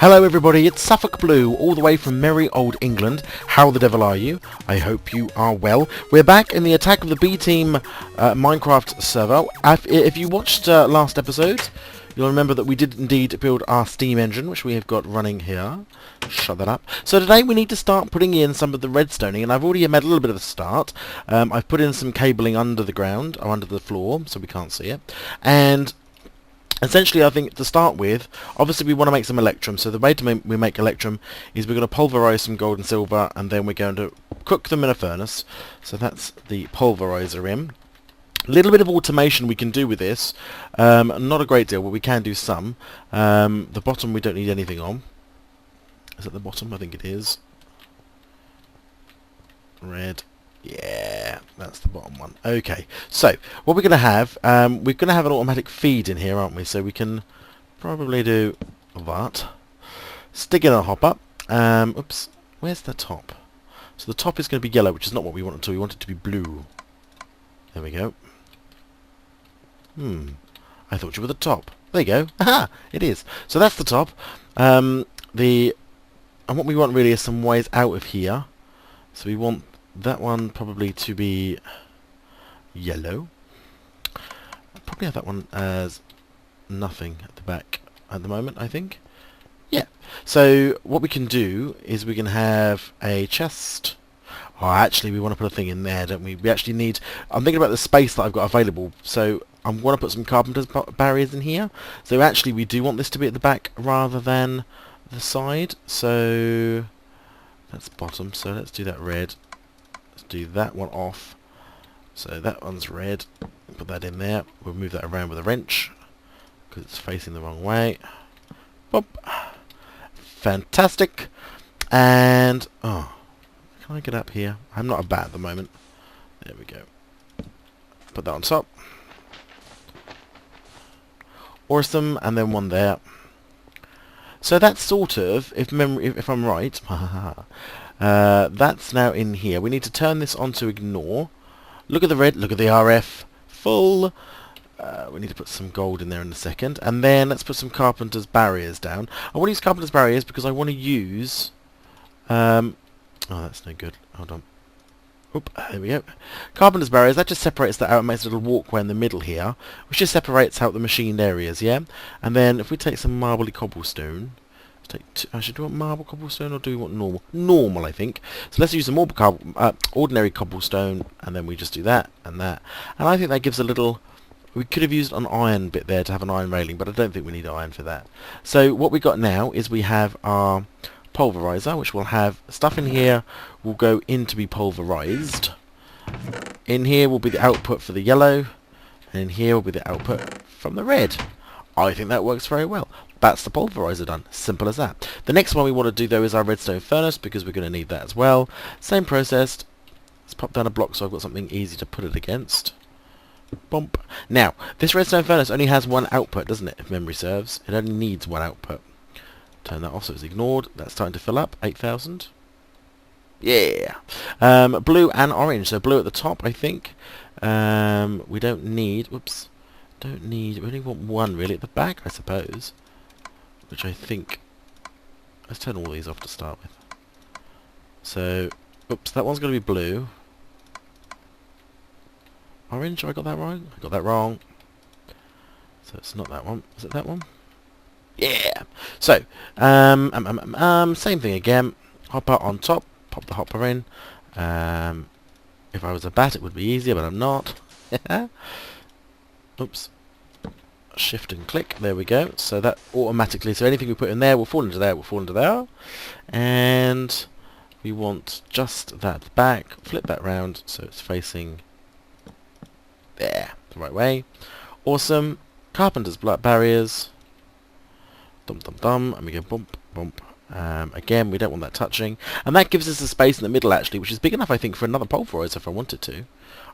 Hello everybody, it's Suffolkblue, all the way from merry old England. How the devil are you? I hope you are well. We're back in the Attack of the B-Team Minecraft server. If you watched last episode, you'll remember that we did indeed build our steam engine, which we have got running here. Shut that up. So today we need to start putting in some of the redstoning, and I've already made a little bit of a start. I've put in some cabling under the ground, or under the floor, so we can't see it. And essentially, I think to start with, obviously we want to make some Electrum. So the way to we make Electrum is we're going to pulverize some gold and silver, and then we're going to cook them in a furnace. So that's the pulverizer in. A little bit of automation we can do with this. Not a great deal, but we can do some. The bottom we don't need anything on. Is it the bottom? I think it is. Red. Yeah, that's the bottom one. Okay, so what we're going to have, an automatic feed in here, aren't we? So we can probably do that. Stick in a hopper. Oops, where's the top? So the top is going to be yellow, which is not what we want it to. We want it to be blue. There we go. I thought you were the top. There you go. Aha! It is. So that's the top. And what we want really is some ways out of here. So we want that one probably to be yellow. I'll probably have that one as nothing at the back at the moment, I think. Yeah. So what we can do is we can have a chest. Oh, actually we want to put a thing in there, don't we? We actually need... I'm thinking about the space that I've got available. So I'm going to put some carpenter's barriers in here. So actually we do want this to be at the back rather than the side. So that's bottom. So let's do that red. Do that one off. So that one's red. Put that in there. We'll move that around with a wrench because it's facing the wrong way. Boop. Fantastic. And oh, can I get up here? I'm not a bat at the moment. There we go. Put that on top. Awesome. And then one there. So that's sort of, if I'm right. That's now in here. We need to turn this on to ignore. Look at the red, look at the RF. Full. We need to put some gold in there in a second. And then let's put some carpenter's barriers down. I want to use carpenter's barriers because I want to use... oh, that's no good. Hold on. Oop, there we go. Carpenter's barriers, that just separates that out and makes a little walkway in the middle here, which just separates out the machined areas, yeah? And then if we take some marbly cobblestone... Actually, do we want marble cobblestone or do we want normal? Normal, I think. So let's use the ordinary cobblestone, and then we just do that and that. And I think that gives a little... We could have used an iron bit there to have an iron railing, but I don't think we need iron for that. So what we've got now is we have our pulverizer, which will have stuff in here will go in to be pulverized. In here will be the output for the yellow, and in here will be the output from the red. I think that works very well. That's the pulverizer done. Simple as that. The next one we want to do though is our redstone furnace, because we're going to need that as well. Same process. Let's pop down a block so I've got something easy to put it against. Bump. Now, this redstone furnace only has one output, doesn't it, if memory serves? It only needs one output. Turn that off so it's ignored. That's starting to fill up. 8,000. Yeah. Blue and orange. So blue at the top, I think. We don't need... Whoops. Don't need... We only want one really at the back, I suppose. Which I think... Let's turn all these off to start with. So, oops, that one's going to be blue. Orange, have I got that wrong? I got that wrong. So it's not that one. Is it that one? Yeah! So, same thing again. Hopper on top. Pop the hopper in. If I was a bat it would be easier, but I'm not. Oops. Shift and click, there we go. So that automatically, so anything we put in there will fall into there, will fall into there. And we want just that back, flip that round so it's facing there, the right way. Awesome. Carpenter's barriers. Dum dum dum, and we go bump, bump. Again, we don't want that touching. And that gives us a space in the middle actually, which is big enough I think for another pulverizer if I wanted to.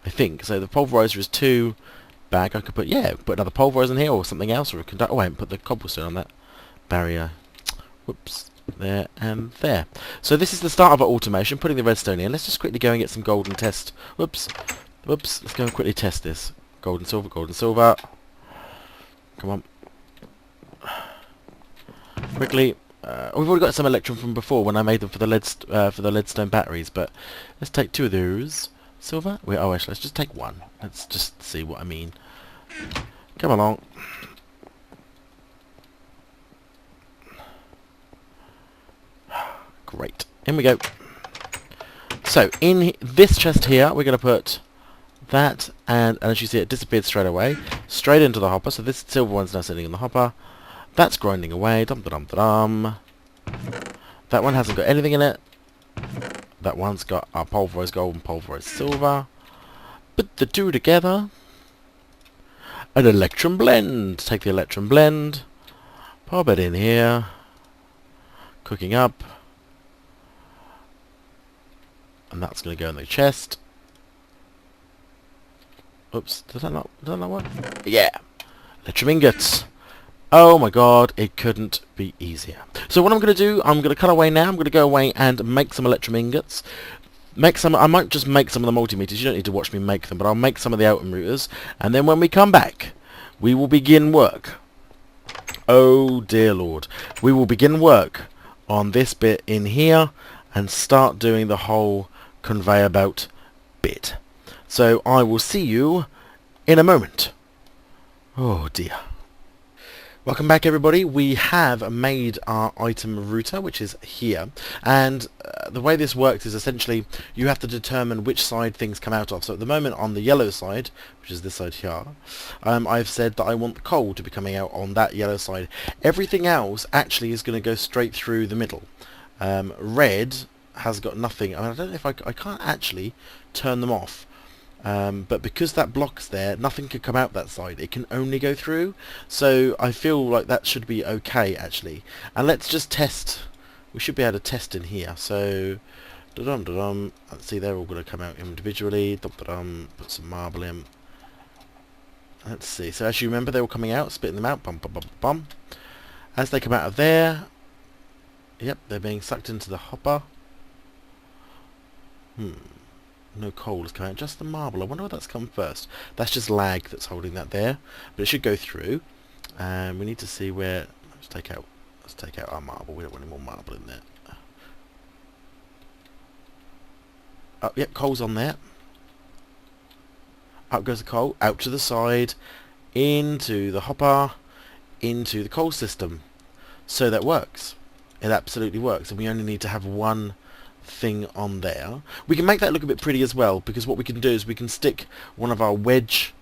I think. So the pulverizer is 2 back. I could put, put another pulverizer in here or something else, or a conductor. Oh, I haven't put the cobblestone on that barrier. Whoops. There and there. So this is the start of our automation, putting the redstone in. Let's just quickly go and get some gold and test. Whoops. Whoops. Let's go and quickly test this. Gold and silver, gold and silver. Come on. Quickly. We've already got some Electrum from before when I made them for the leadstone batteries, but let's take 2 of those. Silver? Wait, oh, actually, let's just take 1. Let's just see what I mean. Come along. Great. In we go. So, in this chest here, we're going to put that, and as you see, it disappeared straight away. Straight into the hopper. So this silver one's now sitting in the hopper. That's grinding away. Dum-da-dum-da-dum. That one hasn't got anything in it. That one's got our pulverized gold and pulverized silver. Put the 2 together. An Electrum blend. Take the Electrum blend. Pop it in here. Cooking up. And that's going to go in the chest. Oops, did that not work? Yeah! Electrum ingots. Oh my god, it couldn't be easier. So what I'm going to do, I'm going to cut away now. I'm going to go away and make some Electrum ingots. I might just make some of the multimeters. You don't need to watch me make them, but I'll make some of the outer routers. And then when we come back, we will begin work. Oh dear lord. We will begin work on this bit in here and start doing the whole conveyor belt bit. So I will see you in a moment. Oh dear. Welcome back everybody. We have made our item router, which is here, and the way this works is essentially you have to determine which side things come out of. So at the moment on the yellow side, which is this side here, I've said that I want the coal to be coming out on that yellow side. Everything else actually is going to go straight through the middle. Red has got nothing. I don't know if I can't actually turn them off. But because that block's there, nothing can come out that side. It can only go through. So I feel like that should be okay, actually. And let's just test. We should be able to test in here. So, da-dum-da-dum. Let's see, they're all going to come out individually. Dum-da-dum. Put some marble in. Let's see. So as you remember, they were coming out, spitting them out. Bum, bum, bum, bum. As they come out of there, yep, they're being sucked into the hopper. No coal is coming out, just the marble. I wonder where that's come first. That's just lag that's holding that there, but it should go through. And we need to see where. Let's take out our marble. We don't want any more marble in there. Oh, yep, coal's on there. Up goes the coal, out to the side, into the hopper, into the coal system. So that works. It absolutely works, and we only need to have one thing on there. We can make that look a bit pretty as well, because what we can do is we can stick one of our wedge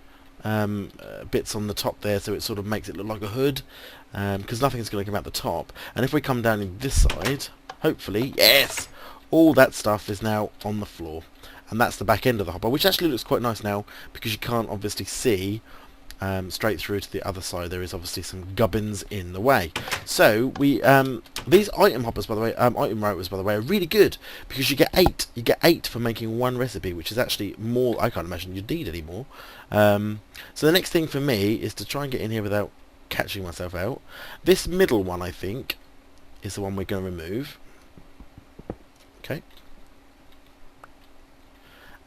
bits on the top there, so it sort of makes it look like a hood, because nothing's going to come out the top. And if we come down in this side, hopefully, yes, all that stuff is now on the floor, and that's the back end of the hopper, which actually looks quite nice now, because you can't obviously see straight through to the other side. There is obviously some gubbins in the way. So we these item hoppers, by the way, item routers, by the way, are really good because you get 8. You get 8 for making one recipe, which is actually more. I can't imagine you'd need any more. So the next thing for me is to try and get in here without catching myself out. This middle one, I think, is the one we're going to remove. Okay.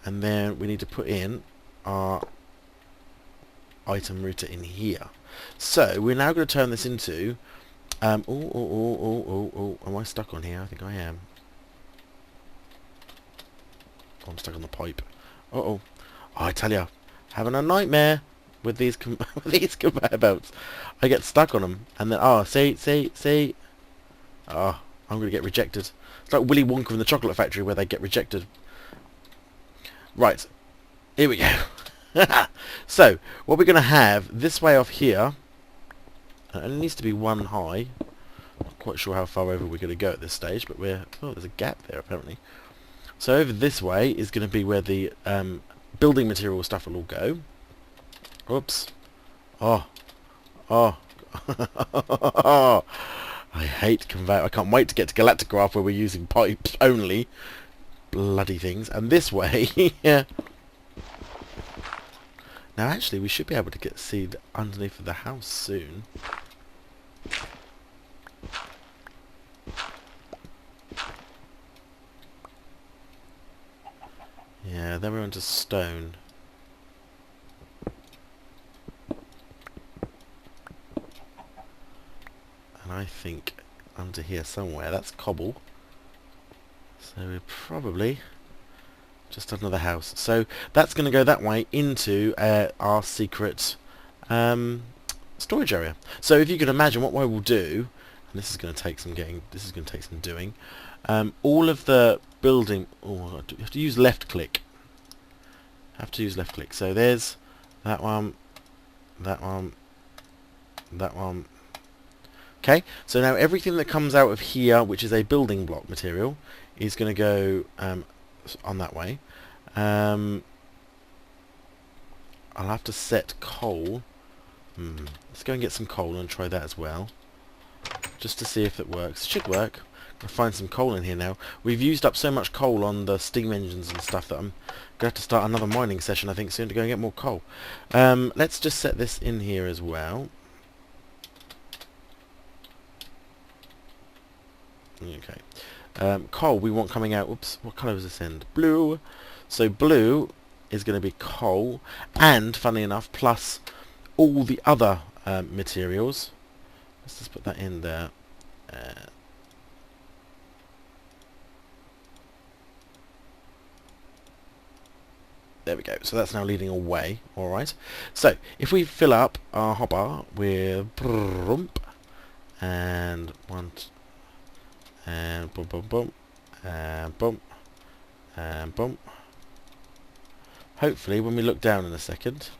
And then we need to put in our item router in here. So we're now going to turn this into am I stuck on here? I think I am. Oh, I'm stuck on the pipe. Oh, I tell you, having a nightmare with these with these conveyor belts. I get stuck on them, and then see. Oh, I'm going to get rejected. It's like Willy Wonka in the Chocolate Factory where they get rejected. Right, here we go. So, what we're going to have this way off here, and it needs to be one high. Not quite sure how far over we're going to go at this stage, but oh, there's a gap there apparently. So over this way is going to be where the building material stuff will all go. Oops. Oh. I hate conveyor. I can't wait to get to Galacticraft where we're using pipes only. Bloody things. And this way, yeah. Now actually we should be able to get seed underneath of the house soon. Yeah, then we're onto stone. And I think under here somewhere. That's cobble. So we're probably just under the house. So that's going to go that way into our secret storage area. So if you can imagine what I will do, and this is going to take some doing. All of the building. Oh, you have to use left click. So there's that one, that one, that one. Okay, so now everything that comes out of here, which is a building block material, is going to go on that way. I'll have to set coal. Let's go and get some coal and try that as well, just to see if it works. It should work. I'll find some coal in here now. We've used up so much coal on the steam engines and stuff that I'm going to have to start another mining session, I think, soon to go and get more coal. Let's just set this in here as well. Okay. Coal we want coming out. Whoops, what colour is this in? Blue. So blue is going to be coal, and funnily enough, plus all the other materials. Let's just put that in there. There we go. So that's now leading away. All right. So if we fill up our hopper with and one. And boom, boom, boom, and boom, and boom. Hopefully, when we look down in a second,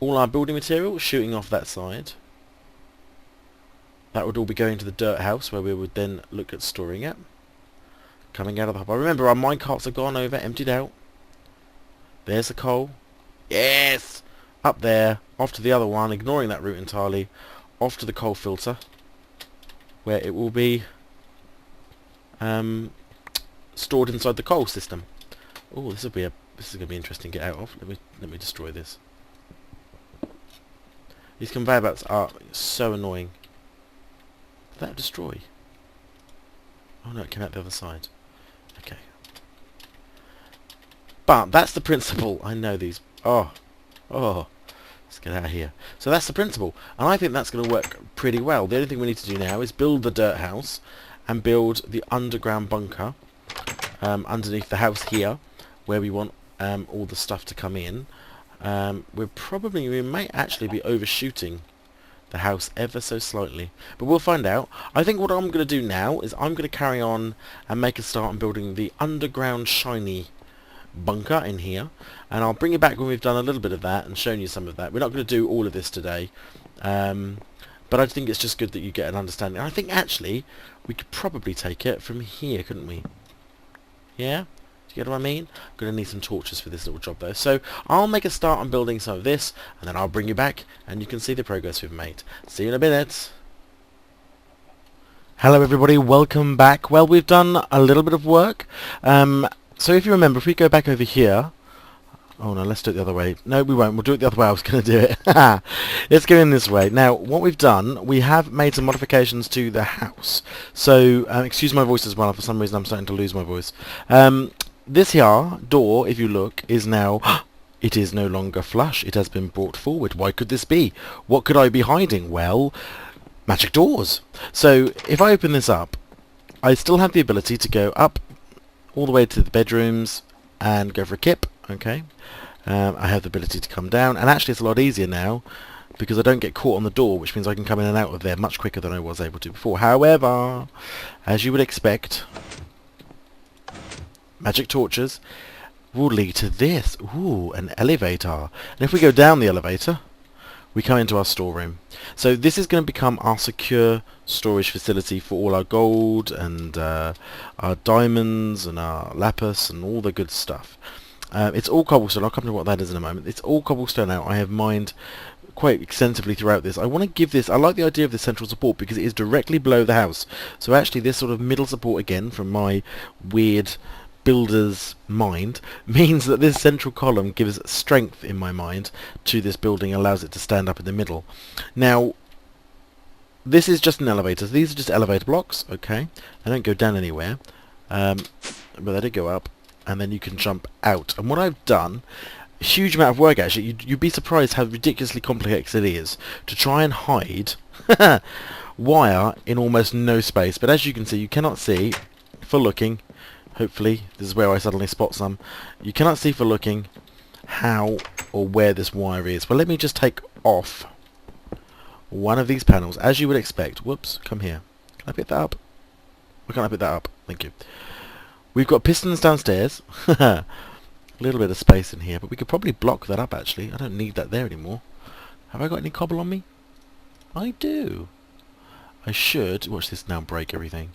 all our building material shooting off that side. That would all be going to the dirt house, where we would then look at storing it. Coming out of the hopper. Remember, our minecarts have gone over, emptied out. There's the coal. Yes! Up there, off to the other one, ignoring that route entirely. Off to the coal filter, where it will be stored inside the coal system. Oh, this is going to be interesting to get out of. Let me destroy this. These conveyor belts are so annoying. Did that destroy? Oh no, it came out the other side. Okay. But that's the principle. I know these. Oh. Let's get out of here. So that's the principle, and I think that's going to work pretty well. The only thing we need to do now is build the dirt house and build the underground bunker underneath the house here, where we want all the stuff to come in. We may actually be overshooting the house ever so slightly, but we'll find out. I think what I'm going to do now is I'm going to carry on and make a start on building the underground shiny bunker in here, and I'll bring you back when we've done a little bit of that and shown you some of that. We're not going to do all of this today, but I think it's just good that you get an understanding. I think actually we could probably take it from here, couldn't we? Yeah? Do you get what I mean? I'm going to need some torches for this little job though. So I'll make a start on building some of this, and then I'll bring you back and you can see the progress we've made. See you in a minute. Hello everybody, welcome back. Well, we've done a little bit of work. So if you remember, if we go back over here... Oh no, let's do it the other way. No, we won't. We'll do it the other way. I was going to do it. Let's go in this way. Now, what we've done, we have made some modifications to the house. So, excuse my voice as well. For some reason, I'm starting to lose my voice. This here door, if you look, is now... It is no longer flush. It has been brought forward. Why could this be? What could I be hiding? Well, magic doors. So, if I open this up, I still have the ability to go up all the way to the bedrooms and go for a kip. Okay, I have the ability to come down, and actually it's a lot easier now because I don't get caught on the door, which means I can come in and out of there much quicker than I was able to before. However, as you would expect, magic torches will lead to this. Ooh, an elevator. And if we go down the elevator, we come into our storeroom. So this is going to become our secure storage facility for all our gold and our diamonds and our lapis and all the good stuff. It's all cobblestone. I'll come to what that is in a moment. It's all cobblestone now. I have mined quite extensively throughout this. I want to give this... I like the idea of this central support because it is directly below the house. So actually this sort of middle support, again, from my weird builder's mind, means that this central column gives strength in my mind to this building, allows it to stand up in the middle. Now, this is just an elevator. So these are just elevator blocks, okay? They don't go down anywhere, but they do go up, and then you can jump out. And what I've done huge amount of work actually. You'd be surprised how ridiculously complex it is to try and hide wire in almost no space. But as you can see, you cannot see for looking. Hopefully, this is where I suddenly spot some. You cannot see for looking how or where this wire is. Well, let me just take off one of these panels, as you would expect. Whoops, come here. Can I pick that up? Why can't I pick that up? Thank you. We've got pistons downstairs. A little bit of space in here, but we could probably block that up actually. I don't need that there anymore. Have I got any cobble on me? I do. I should. Watch this now break everything.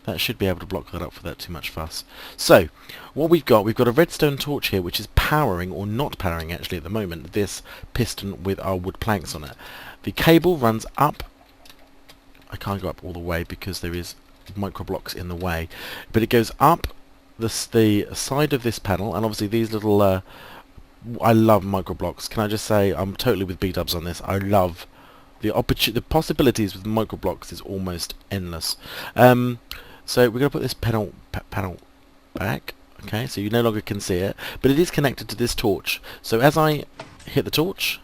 That should be able to block that up without too much fuss. So, what we've got a redstone torch here which is powering, or not powering actually at the moment, this piston with our wood planks on it. The cable runs up. I can't go up all the way because there is micro blocks in the way. But it goes up the side of this panel, and obviously these little... I love micro blocks. Can I just say, I'm totally with B-dubs on this. I love the possibilities with micro blocks is almost endless. So we're going to put this panel back. Okay, so you no longer can see it, but it is connected to this torch. So as I hit the torch,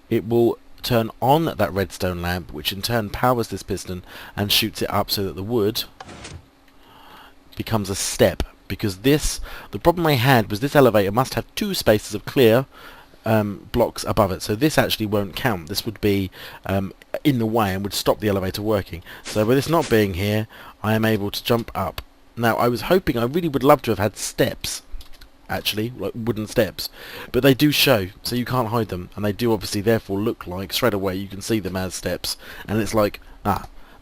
it will turn on that redstone lamp, which in turn powers this piston and shoots it up so that the wood becomes a step. Because the problem I had was this elevator must have two spaces of clear blocks above it, so this actually won't count. This would be in the way and would stop the elevator working. So with this not being here, I am able to jump up. Now I was hoping, I really would love to have had steps, actually, like wooden steps, but they do show, so you can't hide them, and they do obviously therefore look like, straight away you can see them as steps, and it's like,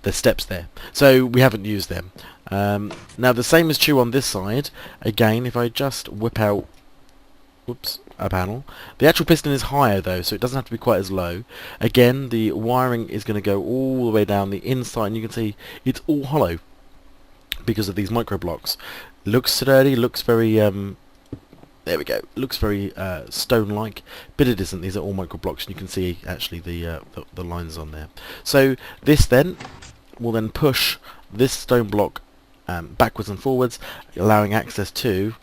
there's steps there. So we haven't used them. Now the same is true on this side. Again, if I just whip out, whoops, a panel. The actual piston is higher though, so it doesn't have to be quite as low. Again, the wiring is going to go all the way down the inside, and you can see it's all hollow because of these micro blocks. Looks sturdy, looks very there we go. Looks very stone-like, but it isn't. These are all micro blocks, and you can see actually the lines on there. So this then will then push this stone block backwards and forwards, allowing access to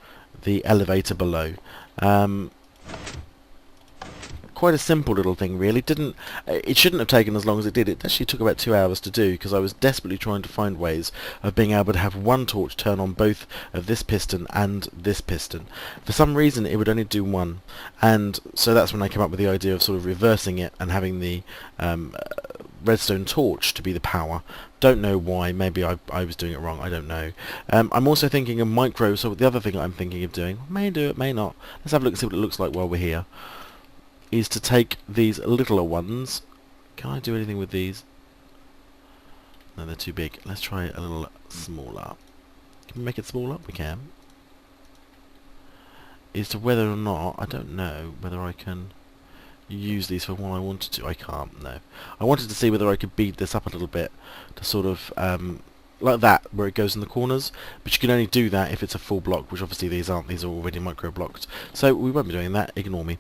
the elevator below. Quite a simple little thing, really. It shouldn't have taken as long as it did. It actually took about 2 hours to do, because I was desperately trying to find ways of being able to have one torch turn on both of this piston and this piston. For some reason it would only do one, and so that's when I came up with the idea of sort of reversing it and having the redstone torch to be the power. Don't know why. Maybe I was doing it wrong. I don't know. I'm also thinking of micro, so the other thing I'm thinking of doing, may do it, may not. Let's have a look and see what it looks like while we're here. Is to take these littler ones. Can I do anything with these? No, they're too big. Let's try a little smaller. Can we make it smaller? We can. As to whether or not, I don't know whether I can use these for what I wanted to. I can't, no. I wanted to see whether I could bead this up a little bit to sort of like that, where it goes in the corners, but you can only do that if it's a full block, which obviously these aren't. These are already micro blocked, so we won't be doing that. Ignore me.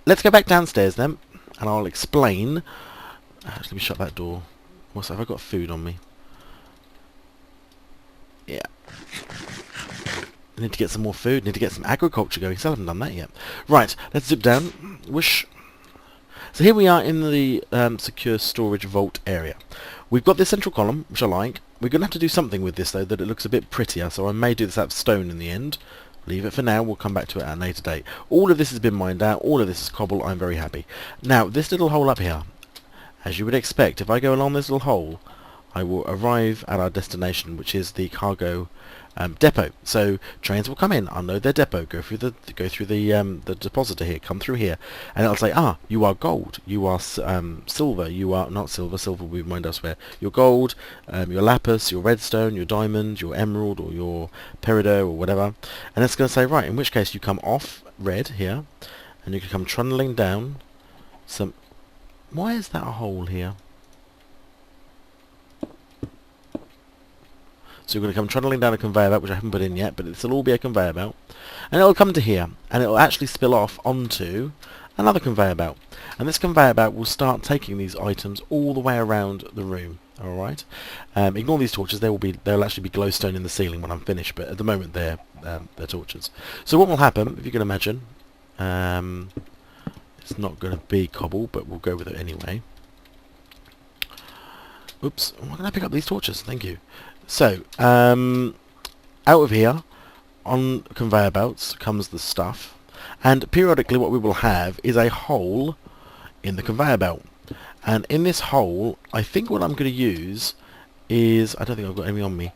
Let's go back downstairs then, and I'll explain. Let me shut that door. What's that? Have I got food on me? Yeah. I need to get some more food. Need to get some agriculture going. Still haven't done that yet. Right, let's zip down. Whoosh. So here we are in the secure storage vault area. We've got this central column, which I like. We're going to have to do something with this though, that it looks a bit prettier, so I may do this out of stone in the end. Leave it for now, we'll come back to it at a later date. All of this has been mined out, all of this is cobble, I'm very happy. Now, this little hole up here, as you would expect, if I go along this little hole, I will arrive at our destination, which is the cargo depot. So trains will come in, unload their depot, go through the depositor here, come through here, and it'll say, you are gold, you are silver, you are not silver, silver will be mined elsewhere. Your gold, your lapis, your redstone, your diamond, your emerald, or your peridot, or whatever. And it's going to say, right, in which case you come off red here, and you can come trundling down some. Why is that a hole here? So you're going to come trundling down a conveyor belt, which I haven't put in yet, but this will all be a conveyor belt. And it'll come to here, and it'll actually spill off onto another conveyor belt. And this conveyor belt will start taking these items all the way around the room. Alright? Ignore these torches, they'll actually be glowstone in the ceiling when I'm finished, but at the moment they're torches. So what will happen, if you can imagine, It's not going to be cobble, but we'll go with it anyway. Oops, why can I pick up these torches? Thank you. So, out of here, on conveyor belts, comes the stuff. And periodically what we will have is a hole in the conveyor belt. And in this hole, I think what I'm going to use is, I don't think I've got any on me,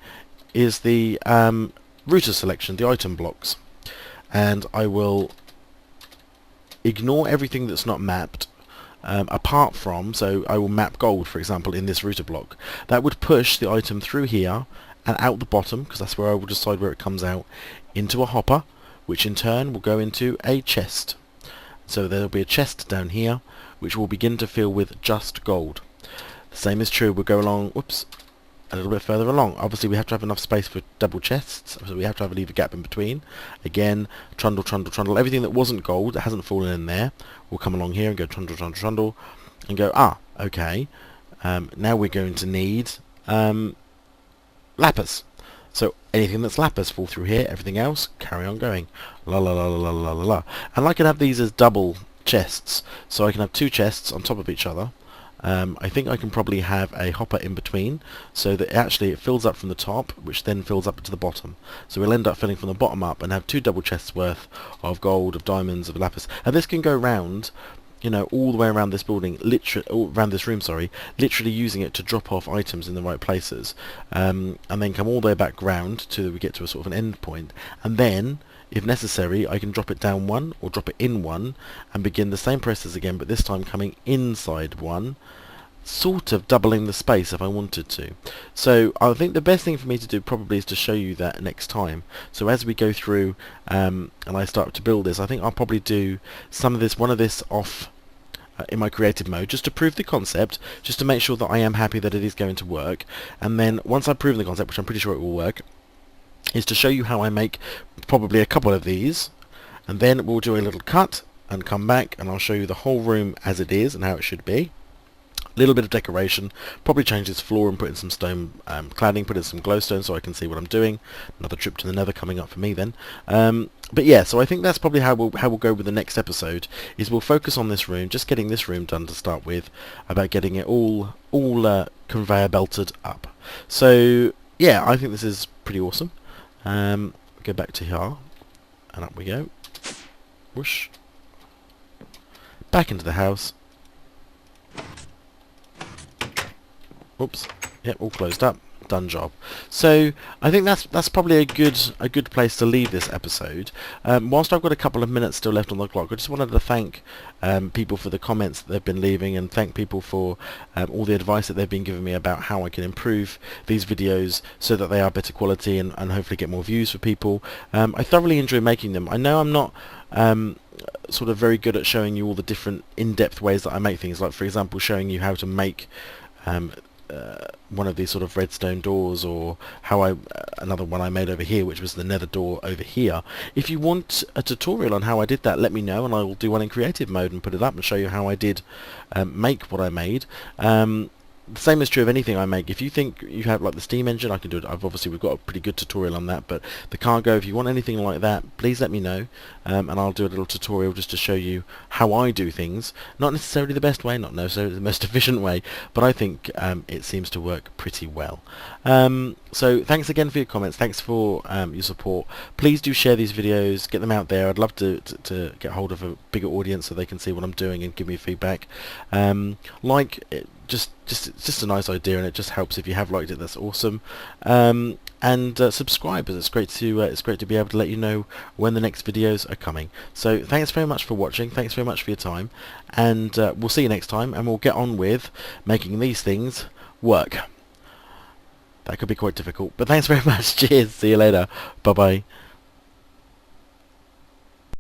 is the router selection, the item blocks. And I will ignore everything that's not mapped, apart from, so I will map gold, for example, in this router block. That would push the item through here and out the bottom, because that's where I will decide where it comes out, into a hopper, which in turn will go into a chest. So there will be a chest down here, which will begin to fill with just gold. The same is true, we'll go along, whoops, a little bit further along. Obviously we have to have enough space for double chests, so we have to leave a gap in between. Again, trundle, trundle, trundle. Everything that wasn't gold, that hasn't fallen in there, will come along here and go trundle, trundle, trundle, and go, okay, now we're going to need lapis. So anything that's lapis fall through here, everything else carry on going. La la la la la la la. And I can have these as double chests, so I can have two chests on top of each other. I think I can probably have a hopper in between, so that actually it fills up from the top, which then fills up to the bottom. So we'll end up filling from the bottom up and have two double chests worth of gold, of diamonds, of lapis. And this can go round, you know, all the way around this building, literally around this room, sorry, literally using it to drop off items in the right places, and then come all the way back round till we get to a sort of an end point, and then, if necessary, I can drop it down one or drop it in one and begin the same process again, but this time coming inside one, sort of doubling the space if I wanted to. So I think the best thing for me to do probably is to show you that next time. So as we go through and I start to build this, I think I'll probably do one of this off in my creative mode, just to prove the concept, just to make sure that I am happy that it is going to work. And then once I've proven the concept, which I'm pretty sure it will work, is to show you how I make probably a couple of these, and then we'll do a little cut and come back and I'll show you the whole room as it is and how it should be. A little bit of decoration, probably change this floor and put in some stone cladding, put in some glowstone so I can see what I'm doing. Another trip to the Nether coming up for me then. But yeah, so I think that's probably how we'll go with the next episode, is we'll focus on this room, just getting this room done to start with, about getting it all conveyor belted up. So yeah, I think this is pretty awesome. Go back to here, and up we go. Whoosh. Back into the house. Oops. Yep, all closed up. Done job. So I think that's probably a good place to leave this episode. Whilst I've got a couple of minutes still left on the clock, I just wanted to thank people for the comments that they've been leaving, and thank people for all the advice that they've been giving me about how I can improve these videos so that they are better quality and hopefully get more views for people. I thoroughly enjoy making them. I know I'm not sort of very good at showing you all the different in-depth ways that I make things, like for example showing you how to make one of these sort of redstone doors, or how another one I made over here, which was the Nether Door over here. If you want a tutorial on how I did that, let me know and I will do one in creative mode and put it up and show you how I did make what I made. The same is true of anything I make. If you think you have like the steam engine, I can do it. We've got a pretty good tutorial on that, but the cargo, if you want anything like that, please let me know, and I'll do a little tutorial just to show you how I do things. Not necessarily the best way, not necessarily the most efficient way, but I think it seems to work pretty well. So thanks again for your comments, thanks for your support. Please do share these videos, get them out there. I'd love to get hold of a bigger audience so they can see what I'm doing and give me feedback. It's just a nice idea, and it just helps. If you have liked it, that's awesome. And subscribe, as it's great to be able to let you know when the next videos are coming. So thanks very much for watching, thanks very much for your time, and we'll see you next time, and we'll get on with making these things work. That could be quite difficult, but thanks very much. Cheers, see you later, bye bye.